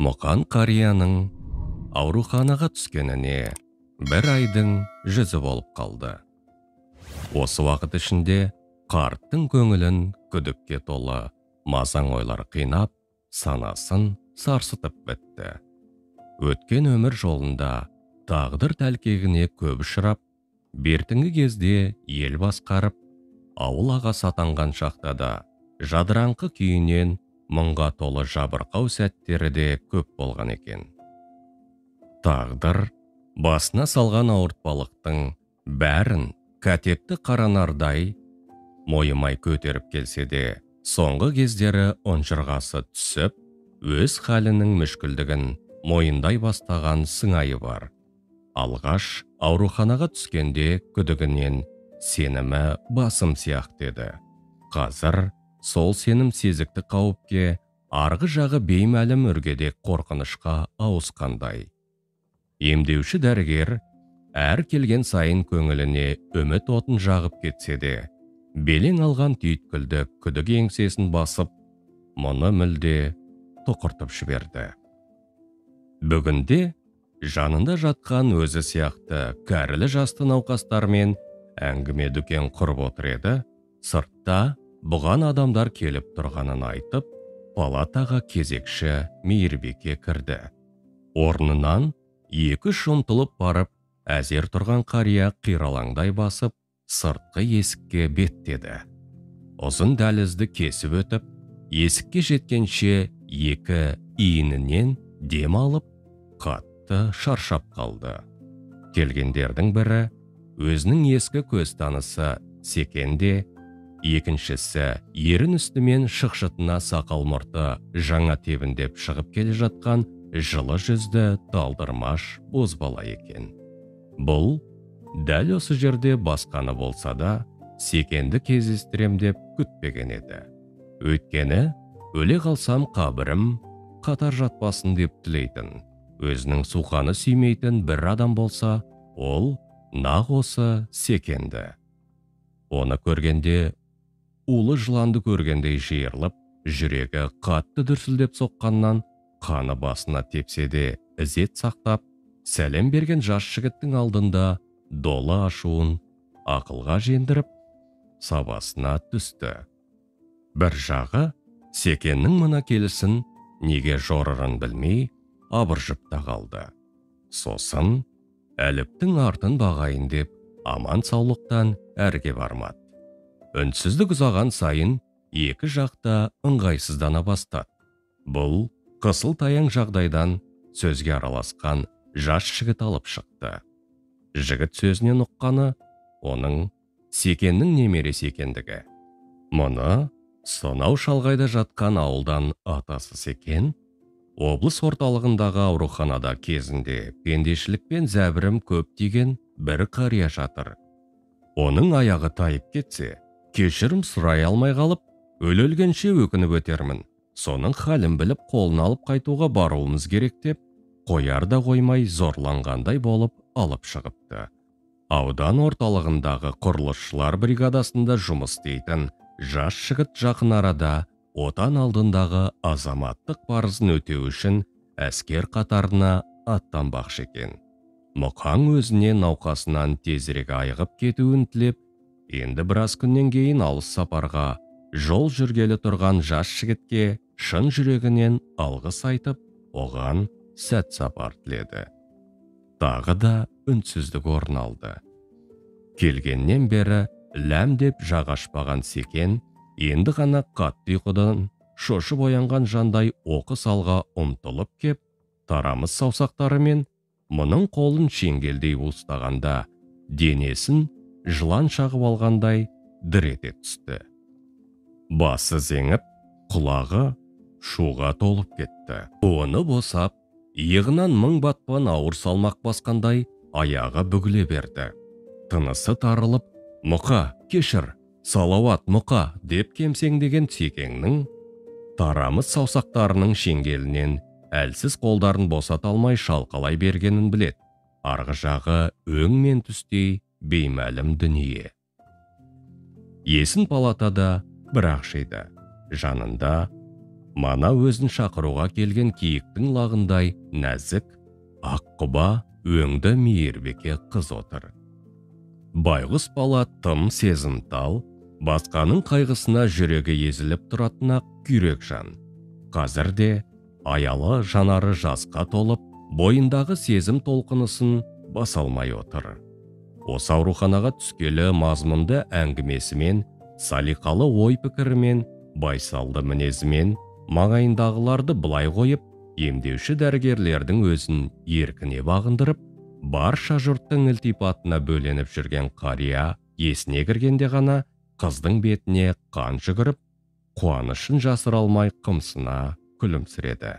Мұқан қарияның ауруханаға түскеніне бір айдың жүзі болып қалды. Осы уақыт ішінде қарттың көңілін күдікке толы мазаң ойлар қинап, санасын сарсытып бітті. Өткен өмір жолында тағдыр тәлкегіне көп ұшырап, бертінгі кезде ел басқарып, ауыл ағасы атанған шақта да жадыраңқы күйінен мұңға толы жабырқау сәттері де көп болған екен. Тағдыр басына салған ауыртпалықтың бәрін кәтепті қаранардай мойымай көтеріп келсе де, соңғы кездері ұнжырғасы түсіп, өз халінің мүшкілдігін мойындай бастаған сыңайы бар. Алғаш ауруханаға түскенде күдігінен сенімі басым сияқты еді. Қазір сол сенім сезікті қауіпке, арғы жағы беймәлім үргеде қорқынышқа ауысқандай. Емдеуші дәрігер әр келген сайын көңіліне үміт отын жағып кетсе де, белең алған түйткілді күдік еңсесін басып, мұны мүлде тұқыртып жіберді. Бүгінде жанында жатқан өзі сияқты кәрілі жасты науқастармен әңгіме дүкен құрып отыр еді, сыртта бұған адамдар келіп тұрғанын айтып, палатаға кезекші мейірбике кірді. Орнынан екі ұмтылып барып, әзер тұрған қария қиралаңдай басып, сыртқы есікке беттеді. Ұзын дәлізді кесіп өтіп, есікке жеткенше екі иінінен дем алып, қатты шаршап қалды. Келгендердің бірі өзінің ескі көз танысы Секенде, екіншісі ерін үстімен шықшытына сақал мұрты жаңа тебіндеп шығып келе жатқан жылы жүзді талдырмаш бозбала екен. Бұл дәл осы жерде басқаны болса да, Секенді кездестірем деп күтпеген еді. Өйткені өле қалсам қабірім қатар жатпасын деп тілейтін, өзінің суқаны сүймейтін бір адам болса, ол нақ осы Секенді. Оны көргенде, улы жыланды көргендей жиырылып, жүрегі қатты дүрсілдеп соққаннан, қаны басына тепсе де ізет сақтап, сәлем берген жас жігіттің алдында долы ашуын ақылға жеңдіріп, сабасына түсті. Бір жағы Секеннің мына келісін неге жорырын білмей, абыржып та қалды. Сосын әліптің артын бағайын деп, аман саулықтан әрге бармады. Үнсіздік ұзаған сайын екі жақта ыңғайсыздана бастады. Бұл қысыл таяң жағдайдан сөзге араласқан жас жігіт алып шықты. Жігіт сөзінен ұққаны, оның Секеннің немересі екендігі. Мұны сонау шалғайда жатқан ауылдан атасы Секен, облыс орталығындағы ауруханада кезінде пендешілікпен зәбірім көп тиген бір қария жатыр. Оның аяғы тайып кетсе, кешірім сұрай алмай қалып, өлгенше өкініп өтермін. Соның халін біліп қолын алып қайтуға баруымыз керек деп, қояр да қоймай зорланғандай болып алып шығыпты. Аудан орталығындағы құрылысшылар бригадасында жұмыс істейтін жас жігіт жақын арада отан алдындағы азаматтық парызын өтеу үшін әскер қатарына аттанбақшы екен. Мұқан өзіне науқасынан тезірек айығып кетуін тілеп, енді біраз күннен кейін алыс сапарға жол жүргелі тұрған жас жігітке шын жүрегінен алғыс айтып, оған сәт сапар тіледі. Тағы да үнсіздік орын алды. Келгеннен бері ләм деп жағашпаған Секен, енді ғана қатты ұйқыдан шошып оянған жандай оқыс алға ұмтылып кеп, тарамыс саусақтарымен мұның қолын шеңгелдей ұстағанда, денесін жылан шағып алғандай дір ете түсті. Басы зеңіп, құлағы шуға толып кетті. Оны босап, иығынан мың батпан ауыр салмақ басқандай аяғы бүгіле берді. Тынысы тарылып, «Мұқа, кешір, салауат Мұқа» деп кемсеңдеген Секеннің тарамыс саусақтарының шеңгелінен әлсіз қолдарын босата алмай шалқалай бергенін білет. Арғы жағы өң мен түстей беймәлім дүние. Есін палатада бір-ақ жиды. Жанында Мана өзін шақыруға келген киіктің лағындай нәзік, аққұба, өңді мейірбике қыз отыр. Байғұс бала тым сезімтал, басқаның қайғысына жүрегі езіліп тұратын ақ күйрек жан. Қазірде аялы жанары жасқа толып, бойындағы сезім толқынысын баса алмай отыр. Осы ауруханаға түскелі мазмұнды әңгімесімен, салиқалы ой пікірімен, байсалды мінезімен, маңайындағыларды былай қойып, емдеуші дәрігерлердің өзін еркіне бағындырып, барша жұрттың ілтипатына бөленіп жүрген қария есіне кіргенде ғана қыздың бетіне қан жүгіріп, қуанышын жасыра алмай қымсына күлімсіреді.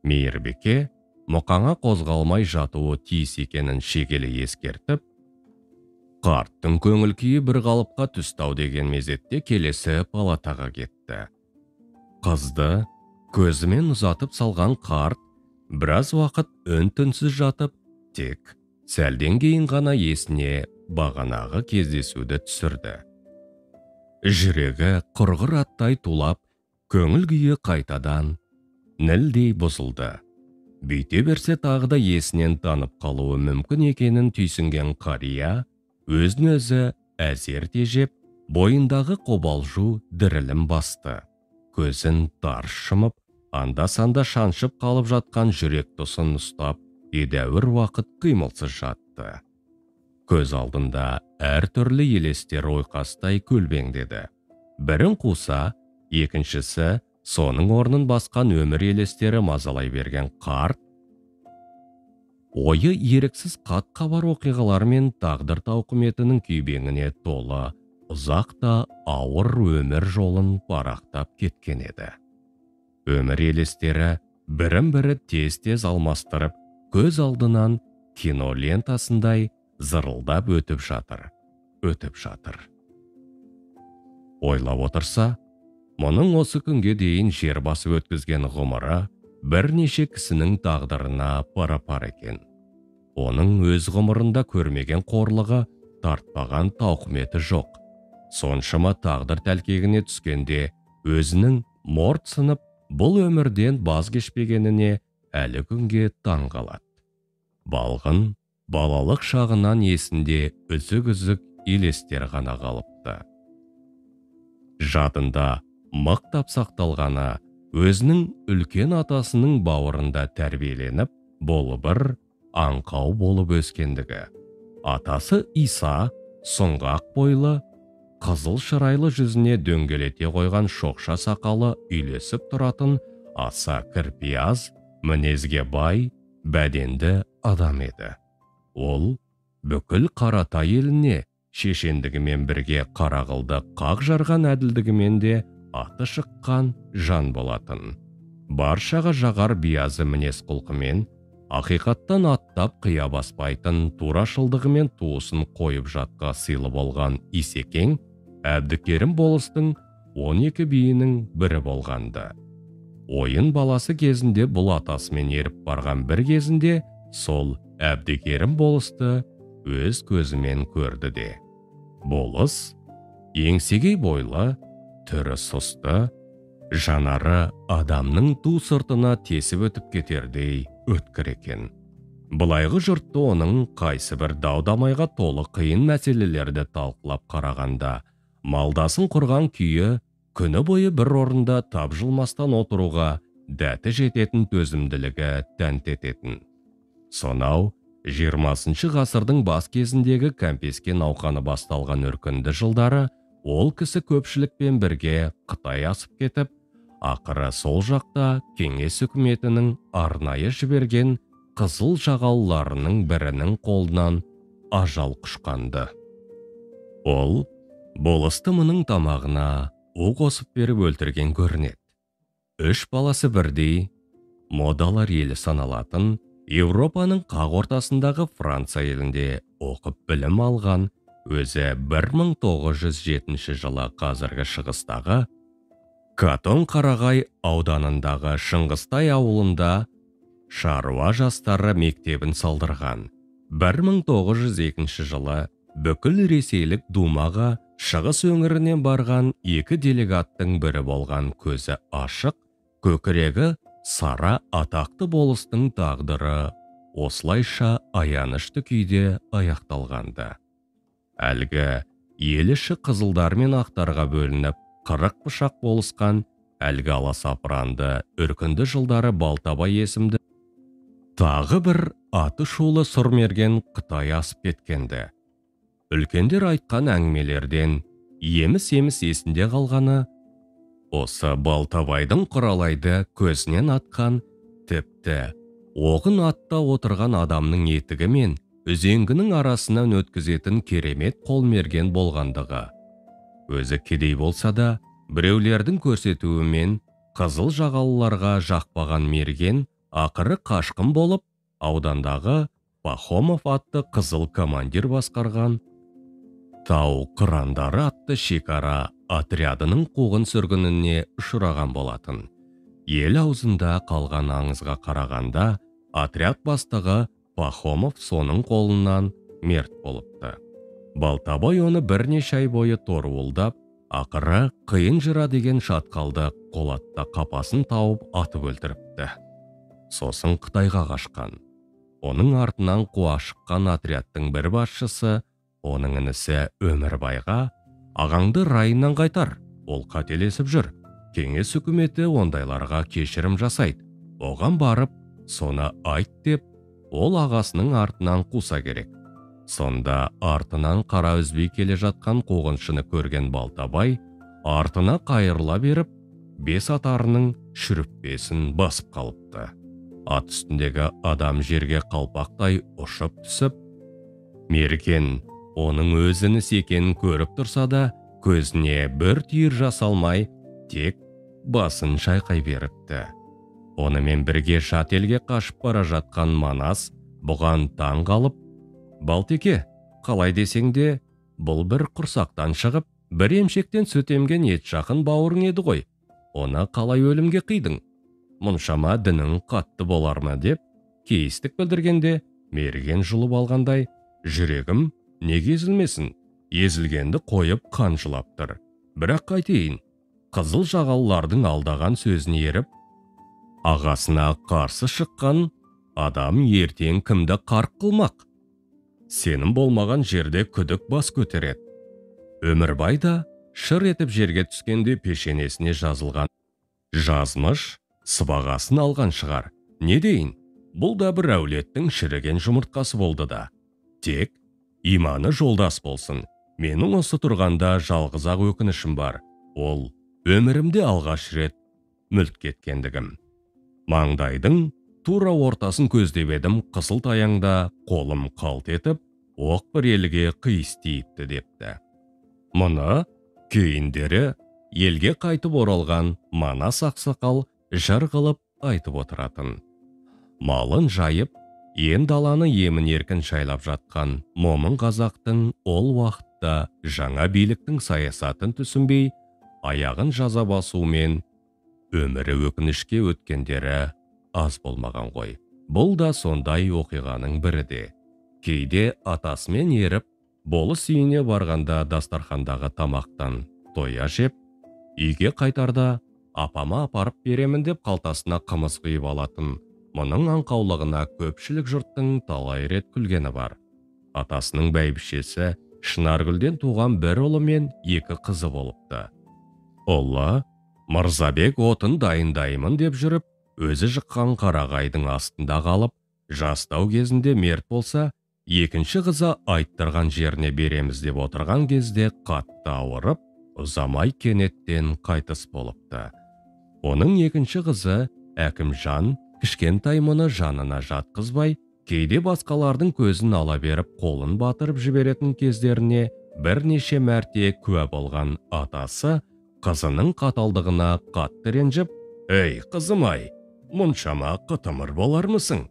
Мейірбике мұқаңа қозғалмай жатуы тиіс екенін шегелі ескертіп, қарттың көңіл күйі бір қалыпқа түстау деген мезетте келесі палатаға кетті. Қызды көзімен ұзатып салған қарт біраз уақыт үн-түнсіз жатып, тек сәлден кейін ғана есіне бағанағы кездесуді түсірді. Жүрегі құрғыр аттай тулап, көңіл күйі қайтадан нілдей бұзылды. Бүйте берсе тағы да есінен танып қалуы мүмкін екенін түйсінген қария, өзін өзі әзер тежеп, бойындағы қобалжу дірілін басты. Көзін тарс жұмып, анда-санда шаншып қалып жатқан жүрек тұсын ұстап, едәуір уақыт қимылсыз жатты. Көз алдында әртүрлі елестер ойқастай көлбеңдеді. Бірін қуса, екіншісі соның орнын басқан өмір елестері мазалай берген қарт, ойы еріксіз қат-қабар оқиғалар мен тағдыр тауқыметінің күйбеңіне толы, ұзақ та ауыр өмір жолын парақтап кеткен еді. Өмір елестері бірін-бірі тез-тез алмастырып, көз алдынан кино лентасындай зырылдап өтіп жатыр. Ойлап отырса, мұның осы күнге дейін жер басып өткізген ғұмыры бірнеше кісінің тағдырына пара-пар екен. Оның өз ғұмырында көрмеген қорлығы, тартпаған тауқыметі жоқ. Соншама тағдыр тәлкегіне түскенде өзінің морт сынып, бұл өмірден баз кешпегеніне әлі күнге таң қалады. Балғын, балалық шағынан есінде үзік-үзік елестер ғана қалыпты. Жадында мықтап сақталғаны өзінің үлкен атасының бауырында тәрбиеленіп, бір аңқау болып өскендігі. Атасы Иса сұңғақ бойлы, қызыл шырайлы жүзіне дөңгелете қойған шоқша сақалы үйлесіп тұратын аса кірпияз, мінезге бай, бәденді адам еді. Ол бүкіл Қаратай еліне шешендігімен бірге қарақылды қақ жарған әділдігімен де аты шыққан жан болатын. Баршаға жағар биязы мінез құлқымен, ақиқаттан аттап қия баспайтын турашылдығымен туысын қойып жатқа сыйлы болған Исекең, Әбдікерім болыстың 12 биінің бірі болғанды. Ойын баласы кезінде бұл атасымен еріп барған бір кезінде сол Әбдікерім болысты өз көзімен көрді де. Болыс еңсегей бойлы, түрі сұсты, жанары адамның ту сыртына тесіп өтіп кетердей өткір екен. Бұлайғы жұртты оның қайсы бір дау-дамайға толы қиын мәселелерді талқылап қарағанда, малдасын құрған күйі күні бойы бір орында тапжылмастан отыруға дәті жететін төзімділігі тәнт ететін. Сонау 20 ғасырдың бас кезіндегі кәмпеске науқаны басталған өркінді жылдары ол кісі көпшілікпен бірге Қытай асып кетіп, ақыры сол жақта кеңес үкіметінің арнайы жіберген қызыл жағалыларының бірінің қолынан ажал құшқанды. Ол болысты мұның тамағына у қосып беріп өлтірген көрінеді. 3 баласы бірдей модалар елі саналатын Еуропаның қақ ортасындағы Франция елінде оқып білім алған, өзі 1907 жылы қазіргі шығыстағы Катон Қарағай ауданындағы Шыңғыстай ауылында шаруа жастары мектебін салдырған. 1902 жылы бүкіл ресейлік думаға шығыс өңірінен барған 2 делегаттың бірі болған көзі ашық, көкірегі сара атақты болыстың тағдыры осылайша аянышты күйде аяқталғанды. Әлгі ел іші қызылдар мен ақтарға бөлініп, 40 пышақ болысқан әлгі аласапыранды үркінді жылдары Балтабай есімді тағы бір аты шулы сұрмерген Қытай асып кеткенді. Үлкендер айтқан әңгімелерден еміс-еміс есінде қалғаны осы Балтабайдың Құралайды көзінен атқан, тіпті оғын атта отырған адамның етігі мен үзеңгінің арасынан өткізетін керемет қолмерген болғандығы. Өзі кедей болса да, біреулердің көрсетуімен қызыл жағалыларға жақпаған мерген ақыры қашқын болып, аудандағы Пахомов атты қызыл командир басқарған Тау қырандары атты шекара отрядының қуғын сүргініне ұшыраған болатын. Ел аузында қалған аңызға қарағанда, отряд бастығы Пахомов соның қолынан мерт болыпты. Балтабай оны бірнеше ай бойы торуылдап, ақыры Қиын жыра деген шатқалды қолатта қапасын тауып атып өлтіріпті. Сосын Қытайға қашқан. Оның артынан қуа шыққан отрядтың бір басшысы, оның інісі Өмірбайға, ағаңды райынан қайтар, ол қателесіп жүр. Кеңес үкіметі ондайларға кешірім жасайды. Оған барып, соны айт деп, ол ағасының артынан қуса керек. Сонда артынан қара үзбей келе жатқан қуғыншыны көрген Балтабай, артына қайырыла беріп, 5 атарының шүріппесін басып қалыпты. Ат үстіндегі адам жерге қалпақтай ұшып түсіп, мерген оның өзініс екенін көріп тұрса да, көзіне бір түйір жас алмай, тек басын шайқай беріпті. Онымен бірге жат елге қашып бара жатқан Манас бұған таң қалып, Балтеке, қалай десең де, бұл бір құрсақтан шығып, бір емшектен сүт емген ет жақын бауырың еді ғой. Оны қалай өлімге қидың? Мұншама дінің қатты болар ма деп, кейістік білдіргенде, мерген жұлып алғандай, жүрегім неге езілмесін? Езілгенді қойып қан жылап тұр. Бірақ қайтейін, қызыл жағалылардың алдаған сөзін еріп, ағасына қарсы шыққан адам ертең кімді қарқ қылмақ? Сенім болмаған жерде күдік бас көтереді. Өмірбай да шыр етіп жерге түскенде пешенесіне жазылған жазмыш сыбағасын алған шығар. Не дейін? Бұл да бір әулеттің шіріген жұмыртқасы болды да. Тек иманы жолдас болсын. Менің осы тұрғанда жалғыз-ақ өкінішім бар. Ол өмірімде алғаш рет мүлт кеткендігім. Маңдайдың тура ортасын көздеп едім, қысыл таяңда қолым қалт етіп, оқ бір елге қиыс тиіпті депті. Мұны кейіндері елге қайтып оралған Манас ақсақал жыр қылып айтып отыратын. Малын жайып, ен даланы емін еркін шайлап жатқан момын қазақтың ол уақытта жаңа биліктің саясатын түсінбей, аяғын жаза басумен өмірі өкінішке өткендері аз болмаған ғой. Бұл да сондай оқиғаның бірі де. Кейде атасымен еріп, болыс үйіне барғанда дастархандағы тамақтан тоя жеп, үйге қайтарда апама апарып беремін деп қалтасына қымыз құйып алатын. Мұның аңқаулығына көпшілік жұрттың талай рет күлгені бар. Атасының бәйбішесі Шынаргүлден туған бір ұлы мен 2 қызы болыпты. Ұлы Мырзабек отын дайындаймын деп жүріп, өзі жыққан қарағайдың астында қалып, жастау кезінде мерт болса, екінші қызы айттырған жеріне береміз деп отырған кезде қатты ауырып, ұзамай кенеттен қайтыс болыпты. Оның екінші қызы Әкімжан кішкентай мұны жанына жатқызбай, кейде басқалардың көзін ала беріп, қолын батырып жіберетін кездеріне бірнеше мәрте куә болған атасы қызының қаталдығына қатты ренжіп, «Ей, қызым-ай, мұншама қытымыр болармысың?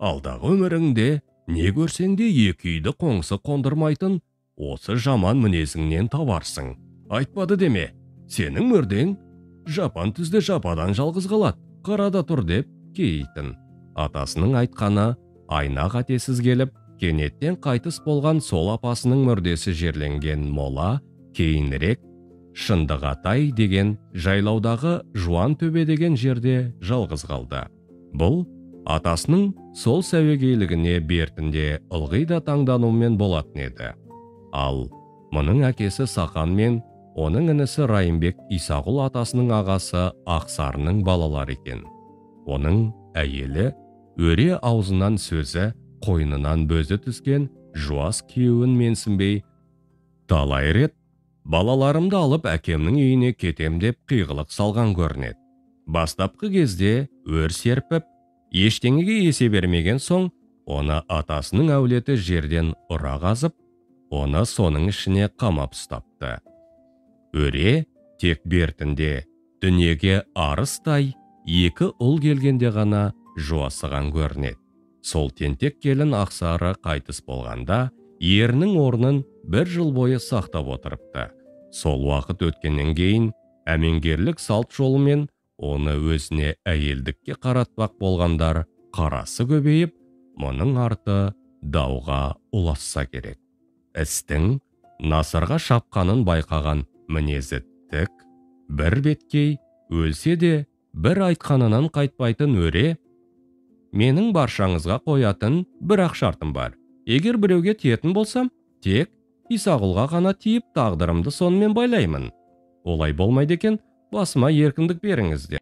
Алдағы өміріңде не көрсең де 2 үйді қоңсы қондырмайтын осы жаман мінезіңнен табарсың. Айтпады деме, сенің мүрдең жапан түзде жападан жалғыз қалады, қарада тұр» деп кейтін. Атасының айтқаны айна қатесіз келіп, кенеттен қайтыс болған сол апасының мүрдесі жерленген мола кейінірек Шындығатай деген жайлаудағы Жуан төбе деген жерде жалғыз қалды. Бұл атасының сол сәуегейлігіне бертінде ылғи да таңданумен болатын еді. Ал мұның әкесі Сақан мен оның інісі Райымбек Исағұл атасының ағасы Ақсарының балалары екен. Оның әйелі өре аузынан сөзі, қойнынан бөзі түскен жуас күйеуін менсінбей, талай рет балаларымды алып әкемнің үйіне кетем деп қиғылық салған көрінеді. Бастапқы кезде өр серпіп, ештеңеге есе бермеген соң, оны атасының әулеті жерден ұра қазып, оны соның ішіне қамап ұстапты. Өре тек бертінде дүниеге арыстай екі ұл келгенде ғана жуасыған көрінеді. Сол тентек келін Ақсары қайтыс болғанда, ерінің орнын бір жыл бойы сақтап отырыпты. Сол уақыт өткеннен кейін, әмеңгерлік салт жолымен оны өзіне әйелдікке қаратпақ болғандар қарасы көбейіп, мұның арты дауға ұласса керек. Істің насырға шапқанын байқаған мінезі тік, бір беткей, өлсе де бір айтқанынан қайтпайтын өре, менің баршаңызға қоятын бір-ақ шартым бар. Егер біреуге тиетін болсам, тек Исағұлға ғана тиіп тағдырымды сонымен байлаймын. Олай болмайды екен, басыма еркіндік беріңізде.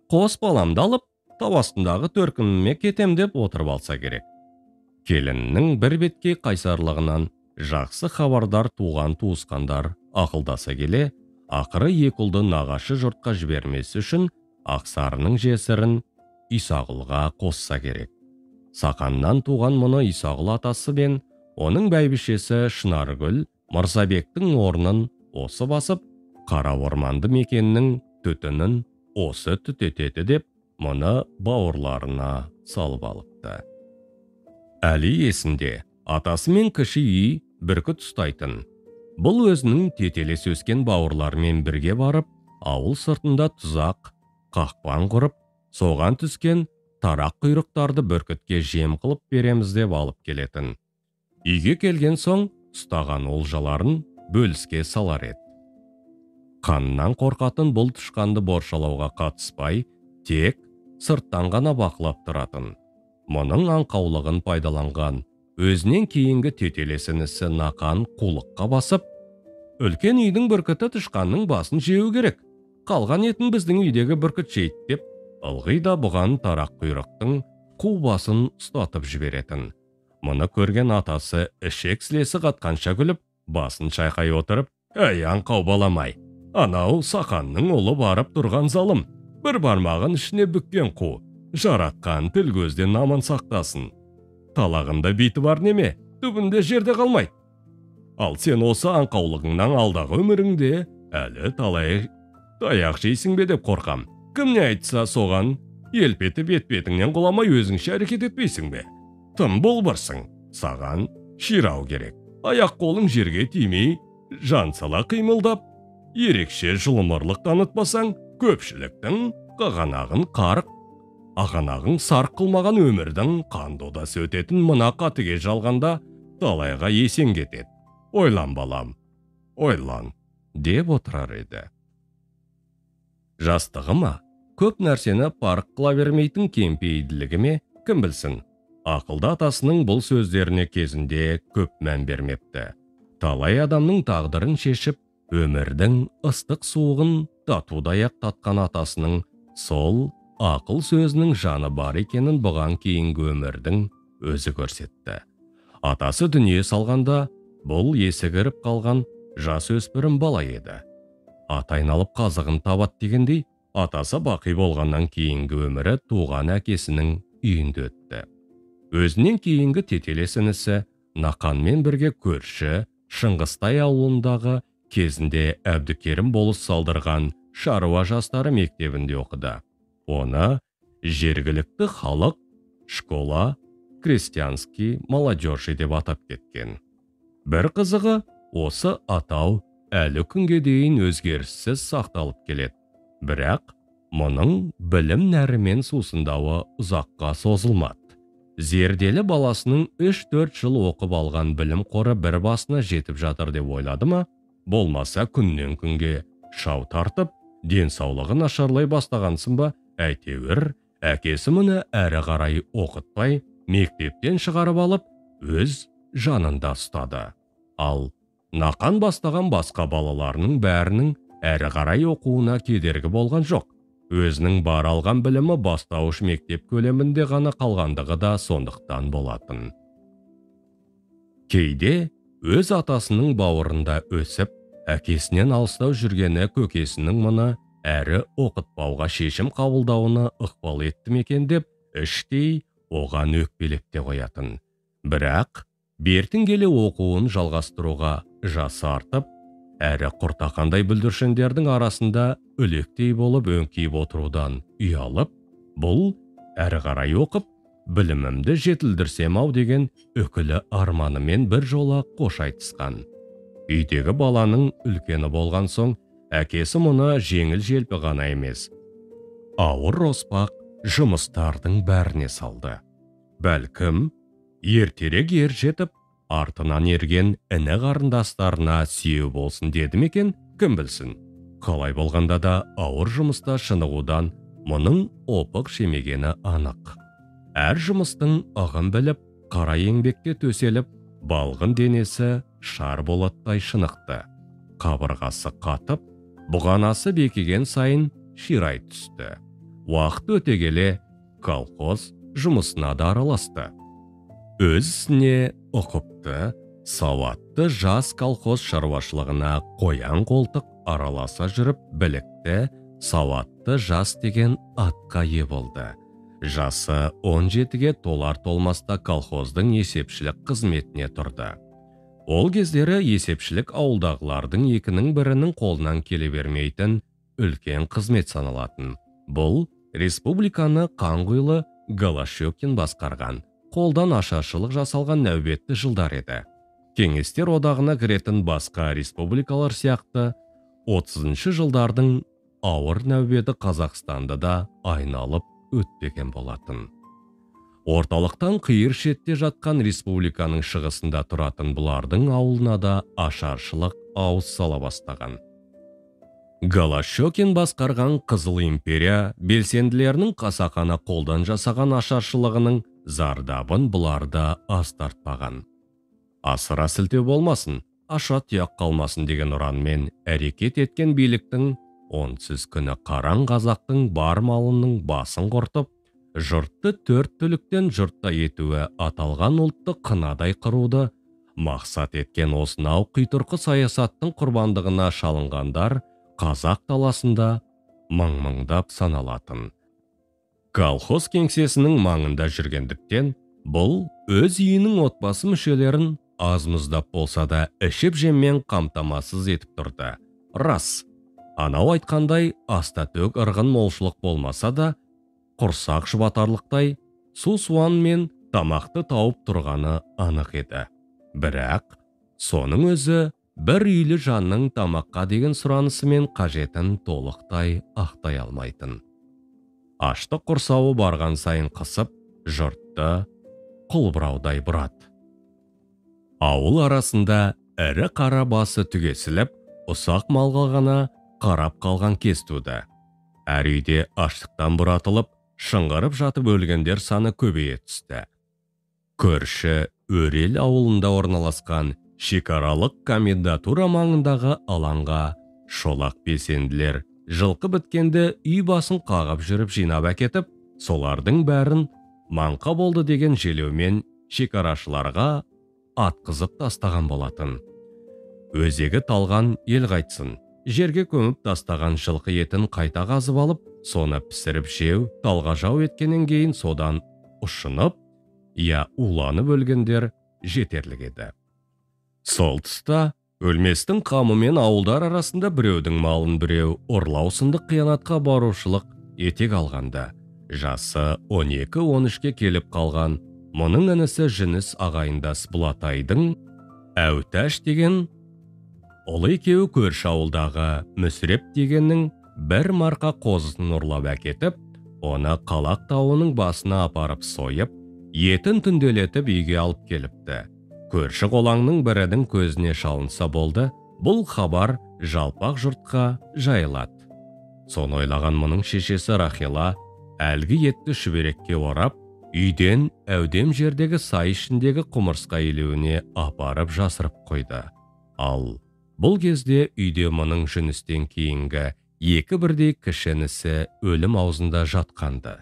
Қос баламды алып, тау астындағы төркініме кетем деп отырып алса керек. Келіннің бір беткей қайсарлығынан жақсы хабардар туған туысқандар ақылдаса келе, ақыры екі ұлды нағашы жұртқа жібермесі үшін Ақсарының жесірін Исағұлға қосса керек. Сақаннан туған мұны Исағұл атасы бен оның бәйбішесі Шынаргүл Мырзабектің орнын осы басып, қара орманды мекеннің түтінін осы түтетеді деп, мұны бауырларына салып алыпты. Әлі есінде, атасы мен кіші үй бүркіт ұстайтын. Бұл өзінің тетелес өскен бауырларымен бірге барып, ауыл сыртында тұзақ, қақпан құрып, соған түскен тарақ құйрықтарды бүркітке жем қылып береміз деп алып келетін. Үйге келген соң, ұстаған олжаларын бөліске салар еді. Қаннан қорқатын бұл тышқанды боршалауға қатыспай, тек сырттан ғана бақылап тұратын. Мұның аңқаулығын пайдаланған, өзінен кейінгі тетелесінісі Нақан қулыққа басып, үлкен үйдің бүркіті тышқанның басын жеу керек, қалған етін біздің үйдегі бүркіт жейді деп, ылғи да бұған тарақ құйрықтың қу басын ұстатып жіберетін. Мұны көрген атасы ішек сілесі қатқанша күліп, басын шайқай отырып, «Әй, аңқау баламай, анау Сақанның ұлы барып тұрған залым, бір бармағын ішіне бүккен қу, жаратқан тіл көзден аман сақтасын. Талағында биті бар неме, түбінде жерде қалмайды. Ал сен осы аңқаулығыңнан алдағы өміріңде әлі талай таяқ жейсің бе деп қорқам. Кім не айтса соған елпетіп етпетіңнен құламай өзіңше әрекет етпейсің бе? Тым болбырсың, саған ширау керек. Аяқ қолың жерге тимей, жансала қимылдап, ерекше жылымырлық танытпасаң, көпшіліктің қағанағын қарық, ағанағын сарқ қылмаған өмірдің қандодасы өтетін мына қатыге жалғанда талайға есен кетеді. Ойлан балам, ойлан, деп отырар еді. Жастығы ма, көп нәрсені парық қыла бермейтін кемпейділігі ме, кім білсін? Ақылды атасының бұл сөздеріне кезінде көп мән бермепті. Талай адамның тағдырын шешіп, өмірдің ыстық суығын татудай-ақ татқан атасының сол ақыл сөзінің жаны бар екенін бұған кейінгі өмірдің өзі көрсетті. Атасы дүние салғанда бұл есі кіріп қалған жас өспірім бала еді. Ат айналып қазығын табат дегендей, атасы бақи болғаннан кейінгі өмірі туған әкесінің үйінде өтті. Өзінен кейінгі тетелесінісі Нақанмен бірге көрші Шыңғыстай ауылындағы кезінде Әбдікерім болыс салдырған шаруа жастары мектебінде оқыды. Оны жергілікті халық школа крестьянский молодежи деп атап кеткен. Бір қызығы, осы атау әлі күнге дейін өзгеріссіз сақталып келеді. Бірақ мұның білім нәрімен сусындауы ұзаққа созылмады. Зерделі баласының 3-4 жыл оқып алған білім қоры бір басына жетіп жатыр деп ойлады ма? Болмаса күннен күнге шау тартып, денсаулығы нашарлай бастағансын ба, әйтеуір, әкесі мұны әрі қарай оқытпай, мектептен шығарып алып, өз жанында ұстады. Ал Нақан бастаған басқа балаларының бәрінің әрі қарай оқуына кедергі болған жоқ. Өзінің бар алған білімі бастауыш мектеп көлемінде ғана қалғандығы да сондықтан болатын. Кейде өз атасының бауырында өсіп, әкесінен алыстау жүргені көкесінің мұны әрі оқытпауға шешім қабылдауына ықпал етті мекен деп, іштей оған өкпелеп те қоятын. Бірақ бертін келе оқуын жалғастыруға жасы артып, әрі құртақандай бүлдіршіндердің арасында үлектей болып өңкейіп отырудан ұялып, бұл әрі қарай оқып, білімімді жетілдірсем ау деген үкілі арманымен бір жола қош айтысқан. Үйдегі баланың үлкені болған соң, әкесі мұны жеңіл-желпі ғана емес, ауыр оспақ жұмыстардың бәріне салды. Бәлкім, ертерек ер жетіп, артынан ерген іні қарындастарына сүйеу болсын деді ме екен, кім білсін. Қалай болғанда да ауыр жұмыста шынығудан мұның опық шемегені анық. Әр жұмыстың ығын біліп, қара еңбекке төселіп, балғын денесі шар болаттай шынықты. Қабырғасы қатып, бұғанасы бекеген сайын ширай түсті. Уақыт өте келе, колхоз жұмысына да араласты. Өз ісіне ұқыпты, сауатты жас колхоз шаруашылығына қоян қолтық араласа жүріп, білікті, сауатты жас деген атқа ие болды. Жасы 17-ге толар-толмаста колхоздың есепшілік қызметіне тұрды. Ол кездері есепшілік ауылдағылардың екінің бірінің қолынан келе бермейтін үлкен қызмет саналатын. Бұл республиканы қанқұйлы Голощекин басқарған, қолдан ашаршылық жасалған нәубетті жылдар еді. Кеңестер одағына кіретін басқа республикалар сияқты 30-шы жылдардың ауыр нәубеті Қазақстанды да айналып өтпеген болатын. Орталықтан қиыр шетте жатқан республиканың шығысында тұратын бұлардың ауылына да ашаршылық ауыз сала бастаған. Голощекин басқарған Қызыл империя белсенділерінің қасақана қолдан жасаған ашаршылығының зардабын бұларда аз тартпаған. Асыра сілтеу болмасын, аша тұяқ қалмасын деген ұранмен әрекет еткен биліктің онсыз күні қаран қазақтың бар малының басын құртып, жұртты төрт түліктен жұртта етуі аталған ұлтты қынадай қыруды мақсат еткен осынау құйтырқы саясаттың құрбандығына шалынғандар қазақ даласында мың-мыңдап саналатын. Колхоз кеңсесінің маңында жүргендіктен, бұл өз үйінің отбасы мүшелерін аз-мұздап болса да ішіп-жеммен қамтамасыз етіп тұрды. Рас, анау айтқандай аста-төк ырғын молшылық болмаса да, құрсақ жұбатарлықтай су-суан мен тамақты тауып тұрғаны анық еді. Бірақ соның өзі бір үйлі жанның тамаққа деген сұранысы мен қажетін толықтай ақтай алмайтын. Аштық құрсауы барған сайын қысып, жұртты құлбыраудай бұрады. Ауыл арасында ірі қара басы түгесіліп, ұсақ малға ғана қарап қалған кез туды. Әр үйде аштықтан бұратылып, шыңғырып жатып өлгендер саны көбейе түсті. Көрші Өрел ауылында орналасқан шекаралық комендатура маңындағы алаңға шолақ белсенділер жылқы біткенді үй басын қағып жүріп жинап әкетіп, солардың бәрін маңқа болды деген желеумен шекарашыларға атқызып тастаған болатын. Өзегі талған ел қайтсын, жерге көміп тастаған жылқы етін қайта қазып алып, соны пісіріп жеу, талғажау еткеннен кейін содан ұшынып, я уланып өлгендер жетерлік еді. Сол тұста өлместің қамымен ауылдар арасында біреудің малын біреу ұрлау сынды қиянатқа барушылық етек алғанда, жасы 12-13-ке келіп қалған мұның інісі жініс ағайындас Бұлатайдың Әутәш деген ұлы екеуі көрші ауылдағы Мүсіреп дегеннің бір марқа қозысын ұрлап әкетіп, оны Қалақ тауының басына апарып сойып, етін түнделетіп үйге алып келіпті. Көрші қолаңның бірінің көзіне шалынса болды, бұл хабар жалпақ жұртқа жайылады. Соны ойлаған мұның шешесі Рахила әлгі етті шүберекке орап, үйден әудем жердегі сай ішіндегі құмырсқа илеуіне апарып жасырып қойды. Ал бұл кезде үйде мұның жүністен кейінгі екі бірдей кіші інісі өлім аузында жатқанды.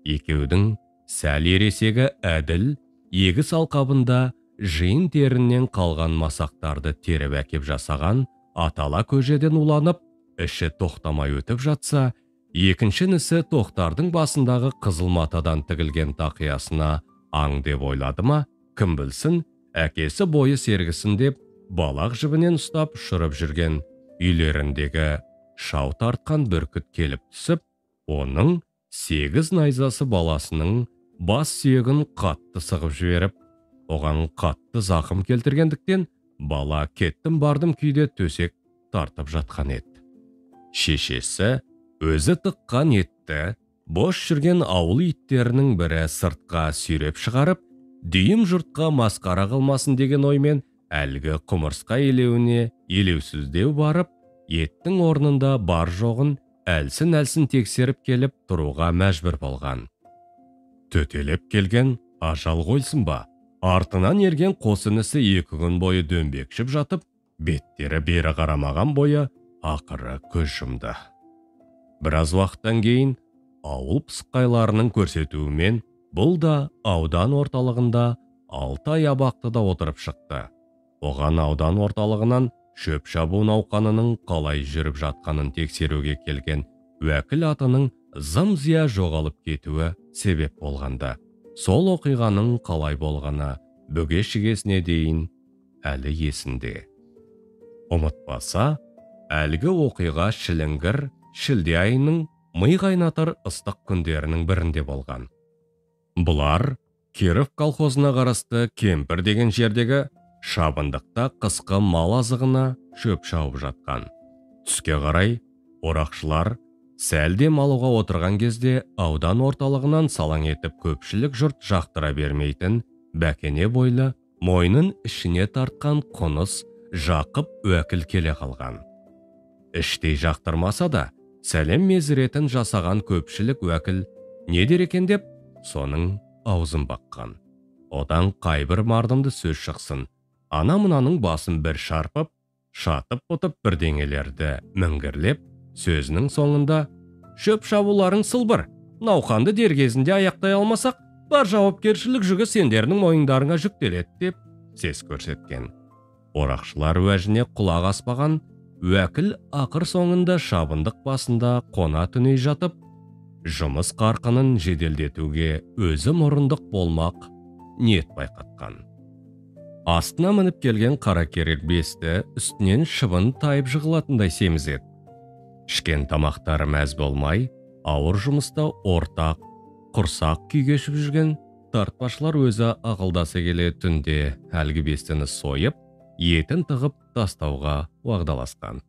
Екеудің сәл ересегі Әділ егіс алқабында жиын терінен қалған масақтарды теріп әкеп жасаған атала көжеден уланып, іші тоқтамай өтіп жатса, екінші інісі Тоқтардың басындағы қызыл матадан тігілген тақиясына аң деп ойлады ма, кім білсін, әкесі бойы сергісін деп балақ жібінен ұстап ұшырып жүрген үйлеріндегі шау тартқан бүркіт келіп түсіп, оның 8 найзасы баласының бас сүйегін қатты сығып жіберіп, оған қатты зақым келтіргендіктен бала кеттім бардым күйде төсек тартып жатқан еді. Шешесі өзі тыққан етті бош жүрген ауыл иттерінің бірі сыртқа сүйреп шығарып, дүйім жұртқа масқара қылмасын деген оймен әлгі құмырсқа илеуіне елеусіздеу барып, еттің орнында бар жоғын әлсін тексеріп келіп тұруға мәжбүр болған. Төтелеп келген ажал қойсын ба, артынан ерген қос інісі 2 күн бойы дөңбекшіп жатып, беттері бері қарамаған бойы ақыры көз жұмды. Біраз уақыттан кейін ауыл пысықайларының көрсетуімен бұл да аудан орталығында 6 ай абақтыда отырып шықты. Оған аудан орталығынан шөп шабу науқанының қалай жүріп жатқанын тексеруге келген уәкіл атының зым-зия жоғалып кетуі себеп болғанда, сол оқиғаның қалай болғаны бүге шігесіне дейін әлі есінде. Ұмытпаса, әлгі оқиға шіліңгір шілде айының ми қайнатыр ыстық күндерінің бірінде болған. Бұлар Киров колхозына қарасты Кемпір деген жердегі шабындықта қысқы мал азығына шөп шауып жатқан. Түске қарай орақшылар сәлде малуға отырған кезде аудан орталығынан салаң етіп көпшілік жұрт жақтыра бермейтін бәкене бойлы мойнын ішіне тартқан қоныс Жақып уәкіл келе қалған. Іштей жақтырмаса да, сәлем мезіретін жасаған көпшілік уәкіл не дер екен деп, соның аузын баққан. Одан қайбір мардымды сөз шықсын, ана-мынаның басын бір шарпып, шатып бұтып бірдеңелерді мінгірлеп, сөзінің соңында «Шөп шабуларың сылбыр, науқанды дер кезінде аяқтай алмасақ, бар жауапкершілік жүгі сендердің мойындарыңа жүктеледі» деп сес көрсеткен. Орақшылар уәжіне құлақ аспаған, уәкіл ақыр соңында шабындық басында қона түней жатып, жұмыс қарқынын жеделдетуге өзі мұрындық болмақ ниет байқатқан. Астына мініп келген қаракерер бесті үстінен шыбын тайып жығылатындай семізеді. Ішкен тамақтары мәз болмай, ауыр жұмыста ортақ, құрсақ күй кешіп жүрген тартпашылар өзі ақылдасы келе түнде әлгі бестіні сойып, етін тығып тастауға уағдаласқан.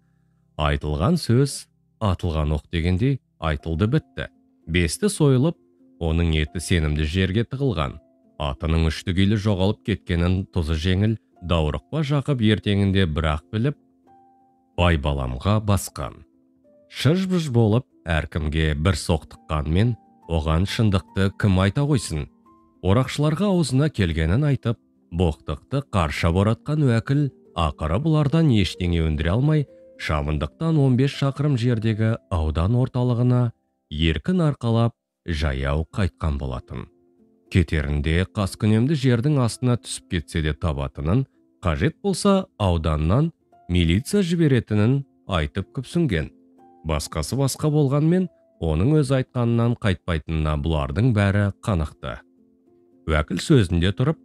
Айтылған сөз, атылған оқ дегендей айтылды бітті. Бесті сойылып, оның еті сенімді жерге тығылған. Атының үштігейлі жоғалып кеткенін тұзы жеңіл, даурықпа жақып ертеңінде бірақ біліп, байбаламға басқан. Шыж-бұж болып, әркімге бір соқтыққанмен, оған шындықты кім айта қойсын? Орақшыларға аузына келгенін айтып, боқтықты қарша боратқан уәкіл ақыры бұлардан ештеңе өндіре алмай, шабындықтан 15 шақырым жердегі аудан орталығына еркін арқалап жаяу қайтқан болатын. Кетерінде қаскүнемді жердің астына түсіп кетсе де табатынын, қажет болса ауданнан милиция жіберетінін айтып күпсінген. Басқасы басқа болғанмен, оның өз айтқанынан қайтпайтынына бұлардың бәрі қанықты. Уәкіл сөзінде тұрып,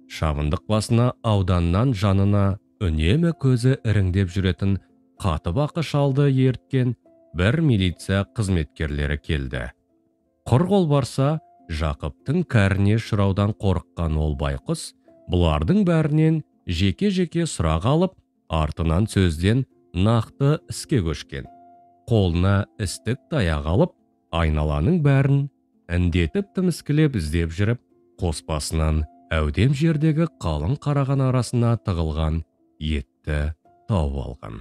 шабындық басына ауданнан жанына үнемі көзі іріңдеп жүретін қатып ақы шалды ерткен бір милиция қызметкерлері келді. Құр қол барса, Жақыптың кәріне шыраудан қорыққан ол байқұс, бұлардың бәрінен жеке-жеке сұрақ алып, артынан сөзден нақты іске көшкен. Қолына істік таяқ алып, айналаның бәрін індетіп тіміскілеп іздеп жүріп, қоспасынан әудем жердегі қалың қараған арасына тығылған етті тауып алған.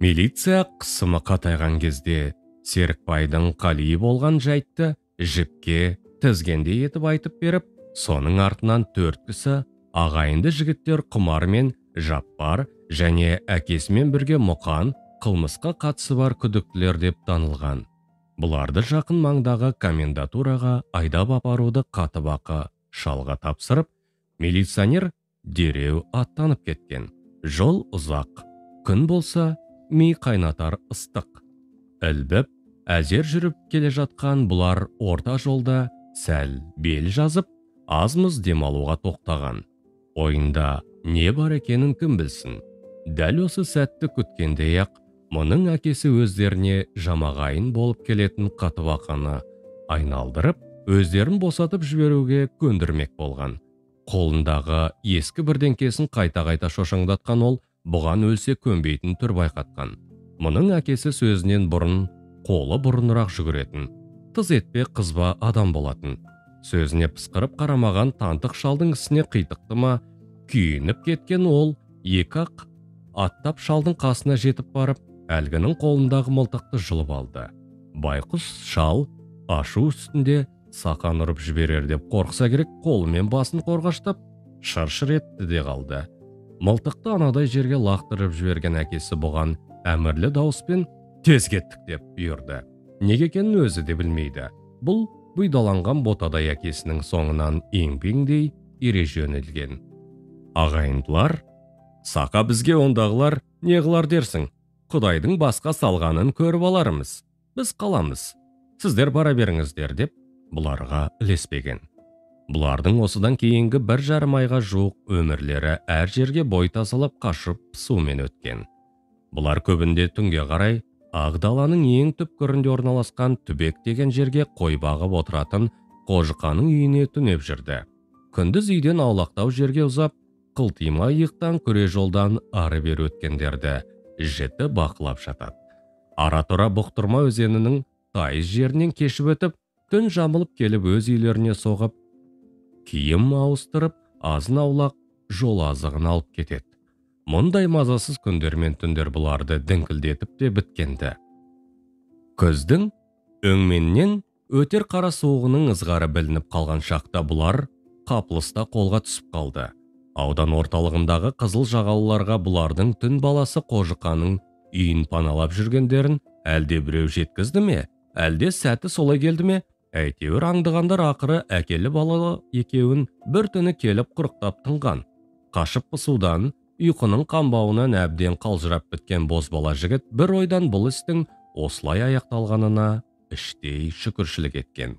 Милиция қысымы қатайған кезде Серікбайдың қали болған жайтты жіпке тізгендей етіп айтып беріп, соның артынан 4 кісі ағайынды жігіттер Құмар мен Жаппар және әкесімен бірге Мұқан қылмысқа қатысы бар күдіктілер деп танылған. Бұларды жақын маңдағы комендатураға айдап апаруды Қатыбақы шалға тапсырып, милиционер дереу аттанып кеткен. Жол ұзақ, күн болса ми қайнатар ыстық. Ілбіп, әзер жүріп келе жатқан бұлар орта жолда сәл бел жазып, аз-мыз демалуға тоқтаған. Ойында не бар екенін кім білсін. Дәл осы сәтті күткендей-ақ, мұның әкесі өздеріне жамағайын болып келетін Қатыбақаны айналдырып, өздерін босатып жіберуге көндірмек болған. Қолындағы ескі бірдеңкесін қайта-қайта шошаңдатқан ол, бұған өлсе көнбейтін түр байқатқан. Мұның әкесі сөзінен бұрын, қолы бұрынырақ жүгіретін, тыз етпе қызба адам болатын. Сөзіне пысқырып қарамаған тантық шалдың ісіне қитықты ма, күйініп кеткен ол, екі-ақ аттап шалдың қасына жетіп барып, әлгінің қолындағы мылтықты жұлып алды. Байқұс шал ашу үстінде сақан ұрып жіберер деп қорқса керек, қолымен басын қорғаштап шыршыр етті де қалды. Мылтықты анадай жерге лақтырып жіберген әкесі бұған әмірлі дауыспен тез кеттік деп бұйырды. Неге екенін өзі де білмейді. Бұл бұйдаланған ботадай әкесінің соңынан еңбеңдей ере жөнелген. Ағайындылар, сақа бізге ондағылар не қылар дерсің? Құдайдың басқа салғанын көріп аларымыз. Біз қаламыз. Сіздер бара беріңіздер деп бұларға ілеспеген. Бұлардың осыдан кейінгі 1,5 айға жуық өмірлері әр жерге бой тасалап қашып сумен өткен. Бұлар көбінде түнге қарай Ағдаланың ең түпкірінде орналасқан Түбек деген жерге қой бағып отыратын Қожықаның үйіне түнеп жүрді. Күндіз үйден аулақтау жерге ұзап, қылтима иықтан күре жолдан ары бері өткендерді жіті бақылап жатады. Ара-тұра Бұқтырма өзенінің тайыз жерінен кешіп өтіп, түн жамылып келіп өз үйлеріне соғып, киім ауыстырып, азын-аулақ жол азығын алып кетеді. Мұндай мазасыз күндер мен түндер бұларды діңкілдетіп те біткенді. Күздің өңменнен өтер қара суығының ызғары білініп қалған шақта бұлар қапылыста қолға түсіп қалды. Аудан орталығындағы қызыл жағалыларға бұлардың түн баласы Қожықаның үйін паналап жүргендерін әлде біреу жеткізді ме, әлде сәті солай келді ме? Әйтеуір аңдығандар ақыры әкелі балалы екеуін бір түні келіп құрықтап тынған. Қашып пысудан, ұйқының қамбауынан әбден қалжырап біткен бозбала жігіт бір ойдан бұл істің осылай аяқталғанына іштей шүкіршілік еткен.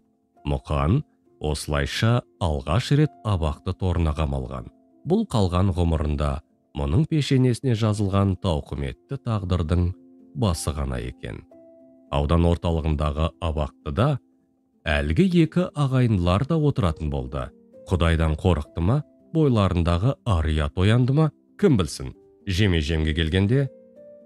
Мұқан осылайша алғаш рет абақты торына қамалған. Бұл қалған ғұмырында мұның пешенесіне жазылған тауқыметті тағдырдың басы ғана екен. Аудан орталығындағы абақтыда әлгі екі ағайындылар да отыратын болды. Құдайдан қорықты ма, бойларындағы ар-ұят оянды ма, кім білсін. Жеме-жемге келгенде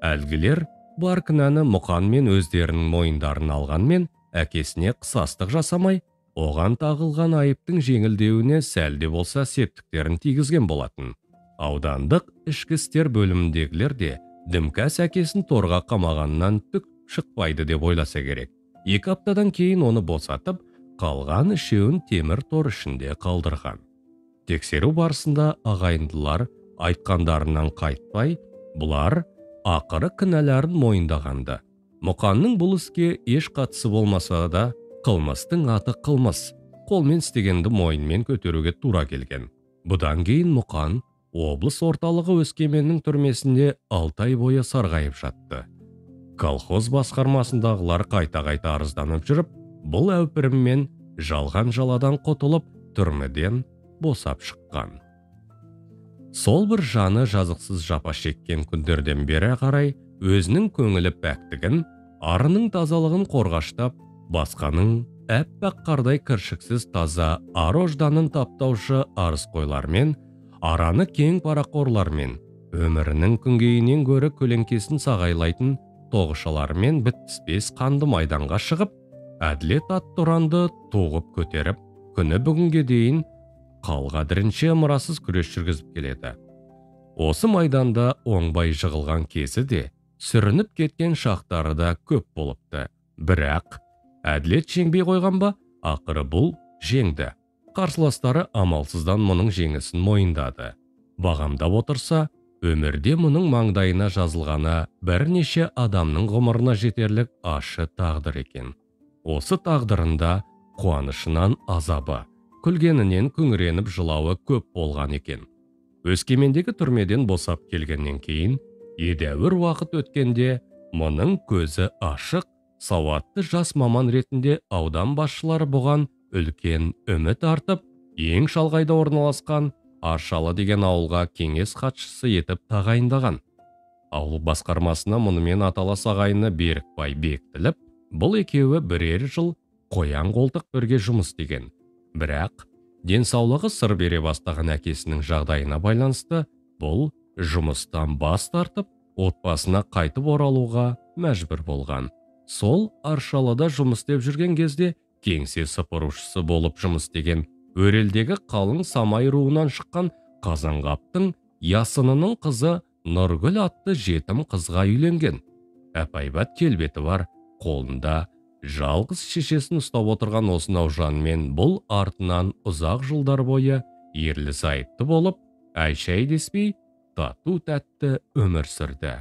әлгілер бар кінәні Мұқан мен өздерінің мойындарын алғанмен, әкесіне қысастық жасамай, оған тағылған айыптың жеңілдеуіне сәлде болса септіктерін тигізген болатын. Аудандық ішкі істер бөліміндегілер де дімкәс әкесін торға қамағаннан түк шықпайды деп ойласа керек. 2 аптадан кейін оны босатып, қалған үшеуін темір тор ішінде қалдырған. Тексеру барысында ағайындылар айтқандарынан қайтпай, бұлар ақыры кінәларын мойындағанды. Мұқанның бұл іске еш қатысы болмаса да, қылмыстың аты қылмыс, қолмен істегенді мойынмен көтеруге тура келген. Бұдан кейін Мұқан облыс орталығы Өскеменнің түрмесінде 6 ай бойы сарғайып жатты. Колхоз басқармасындағылар қайта-қайта арызданып жүріп, бұл әупіріммен жалған жаладан құтылып, түрмеден босап шыққан. Сол бір жаны жазықсыз жапа шеккен күндерден бері қарай өзінің көңілі пәктігін, арының тазалығын қорғаштап, басқаның әппақ қардай кіршіксіз таза ар-ожданын таптаушы арызқойлармен, араны кең парақорлармен, өмірінің күнгейінен гөрі көлеңкесін сағайлайтын тоғышалармен бітіспес қанды майданға шығып, әділет атты ұранды тоғып көтеріп, күні бүгінге дейін қалғадырынше ымырасыз күрес жүргізіп келеді. Осы майданда оңбай жығылған кезі де, сүрініп кеткен шақтары да көп болыпты. Бірақ әділет жеңбей қойған ба, ақыры бұл жеңді. Қарсыластары амалсыздан мұның жеңісін мойындады. Бағамдап отырса, өмірде мұның маңдайына жазылғаны бірнеше адамның ғұмырына жетерлік ащы тағдыр екен. Осы тағдырында қуанышынан азабы, күлгенінен күңіреніп жылауы көп болған екен. Өскемендегі түрмеден босап келгеннен кейін, едәуір уақыт өткенде, мұның көзі ашық, сауатты жас маман ретінде аудан басшылары бұған үлкен үміт артып, ең шалғайда орналасқан Аршалы деген ауылға кеңес хатшысы етіп тағайындаған. Ауыл басқармасына мұнымен аталас ағайыны Берікбай бекітіліп, бұл екеуі бірер жыл қоян қолтық бірге жұмыс істеген. Бірақ денсаулығы сыр бере бастаған әкесінің жағдайына байланысты, бұл жұмыстан бас тартып, отбасына қайтып оралуға мәжбүр болған. Сол Аршалыда жұмыс істеп жүрген кезде кеңсе сыпырушысы болып жұмыс істеген Өрелдегі қалың Самай руынан шыққан Қазанғаптың ясынының қызы Нұргүл атты жетім қызға үйленген. Әпайбат келбеті бар, қолында жалғыз шешесін ұстап отырған осынау жанмен бұл артынан ұзақ жылдар бойы ерлі зайыпты болып, әй-шәй деспей, тату-тәтті өмір сүрді.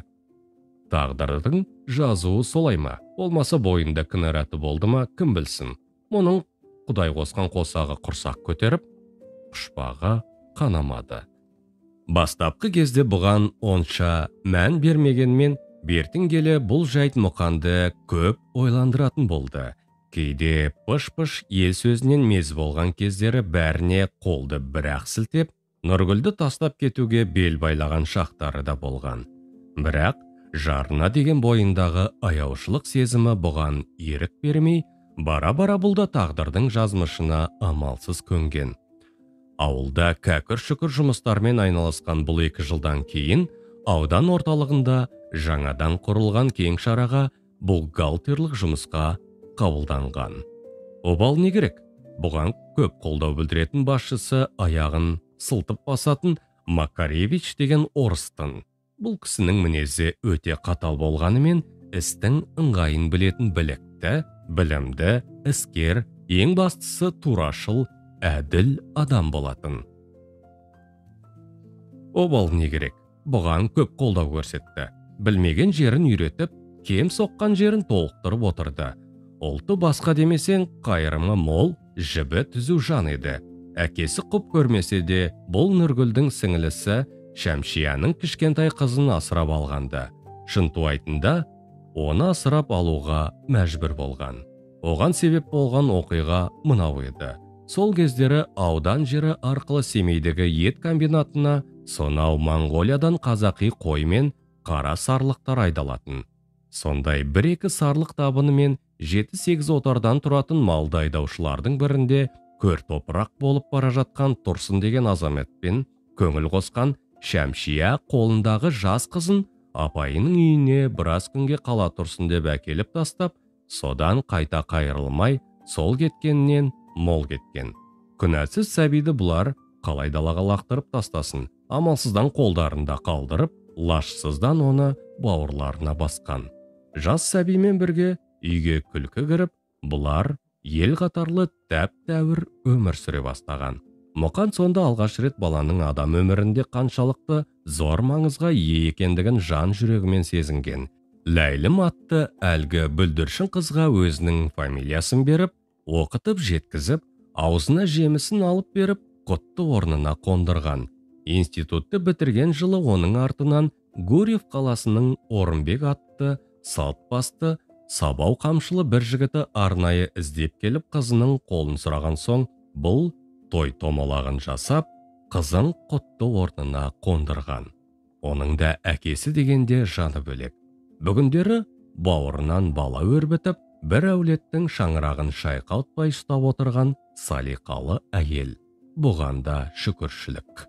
Тағдырдың жазуы солай ма, болмаса бойында кінәраты болды ма, кім білсін. Мұның Құдай қосқан қосағы құрсақ көтеріп, пұшпағы қанамады. Бастапқы кезде бұған онша мән бермегенмен, бертін келе бұл жайт Мұқанды көп ойландыратын болды. Кейде пыш-пыш ел сөзінен мез болған кездері бәріне қолды бір-ақ сілтеп, Нұргүлді тастап кетуге бел байлаған шақтары да болған. Бірақ жарына деген бойындағы аяушылық сезімі бұған ерік бермей, бара-бара бұл да тағдырдың жазмышына амалсыз көнген. Ауылда кәкір-шүкір жұмыстармен айналысқан бұл 2 жылдан кейін, аудан орталығында жаңадан құрылған кең шараға бухгалтерлік жұмысқа қабылданған. Обал не керек? Бұған көп қолдау білдіретін басшысы аяғын сылтып басатын Макаревич деген орыстың. Бұл кісінің мінезі өте қатал болғанымен, істің ыңғайын білетін білікті, білімді, іскер, ең бастысы турашыл, әділ адам болатын. Обал не керек? Бұған көп қолдау көрсетті. Білмеген жерін үйретіп, кем соққан жерін толықтырып отырды. Ұлты басқа демесең, қайырымы мол, жібі түзу жан еді. Әкесі құп көрмесе де, бұл Нұргүлдің сіңілісі Шәмшияның кішкентай қызын асырап алғанды. Шынтуайтында, оны асырап алуға мәжбүр болған. Оған себеп болған оқиға мынау еді. Сол кездері аудан жері арқылы Семейдегі ет комбинатына сонау Моңғолиядан қазақи қой мен қара сарлықтар айдалатын. Сондай 1-2 сарлық табыны мен 7-8 отардан тұратын малды айдаушылардың бірінде көр топырақ болып бара жатқан Тұрсын деген азаметпен көңіл қосқан Шәмшия қолындағы жас қызын апайының үйіне біраз күнге қала тұрсын деп әкеліп тастап, содан қайта қайырылмай, сол кеткеннен мол кеткен. Күнәсіз сәбиді бұлар қалай далаға лақтырып тастасын, амалсыздан қолдарында қалдырып, лашсыздан оны бауырларына басқан. Жас сәбимен бірге үйге күлкі кіріп, бұлар ел қатарлы тәп-тәуір өмір сүре бастаған. Мұқан сонда алғаш рет баланың адам өмірінде қаншалықты зор маңызға ие екендігін жан жүрегімен сезінген. Ләйлім атты әлгі бүлдіршін қызға өзінің фамилиясын беріп, оқытып жеткізіп, аузына жемісін алып беріп, құтты орнына қондырған. Институтты бітірген жылы оның артынан Гурьев қаласының Орынбек атты салт басты, сабау қамшылы бір жігіті арнайы іздеп келіп қызының қолын сұраған соң, бұл той томалағын жасап, қызын құтты орнына қондырған. Оның да әкесі дегенде жаны бөлек. Бүгіндері бауырынан бала өрбітіп, бір әулеттің шаңырағын шайқалтпай ұстап отырған салиқалы әйел. Бұған да шүкіршілік.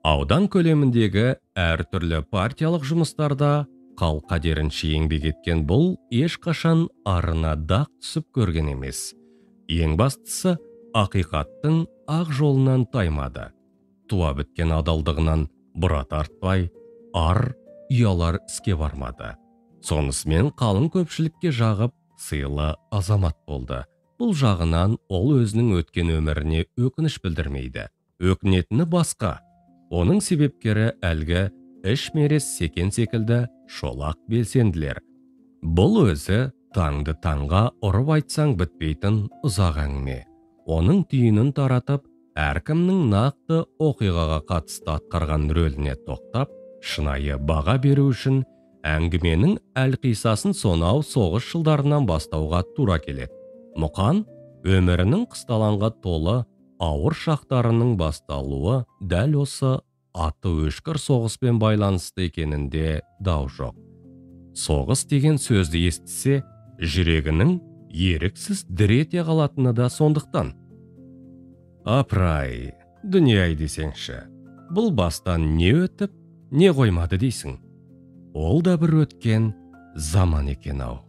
Аудан көлеміндегі әртүрлі партиялық жұмыстарда қалқадерінше еңбек еткен бұл ешқашан арына дақ түсіп көрген емес. Ең бастысы, ақиқаттың ақ жолынан таймады. туа біткен адалдығынан бұра тартпай, ар ұялар іске бармады. Сонысымен қалың көпшілікке жағып, сыйлы азамат болды. Бұл жағынан ол өзінің өткен өміріне өкініш білдірмейді. Өкінетіні басқа. Оның себепкері әлгі ішмерес Секен секілді шолақ белсенділер. Бұл өзі таңды таңға ұрып айтсаң бітпейтін ұзақ әңгіме. Оның түйінін таратып, әркімнің нақты оқиғаға қатысты атқарған рөліне тоқтап, шынайы баға беру үшін әңгіменің әлқисасын сонау соғыс жылдарынан бастауға тура келеді. Мұқан өмірінің қысталанға толы ауыр шақтарының басталуы дәл осы аты өшкір соғыспен байланысты екенінде дау жоқ. Соғыс деген сөзді естісе, жүрегінің еріксіз дір ете қалатыны да сондықтан. Апырай, дүние-ай десеңші, бұл бастан не өтіп, не қоймады дейсің? Ол да бір өткен заман екен ау.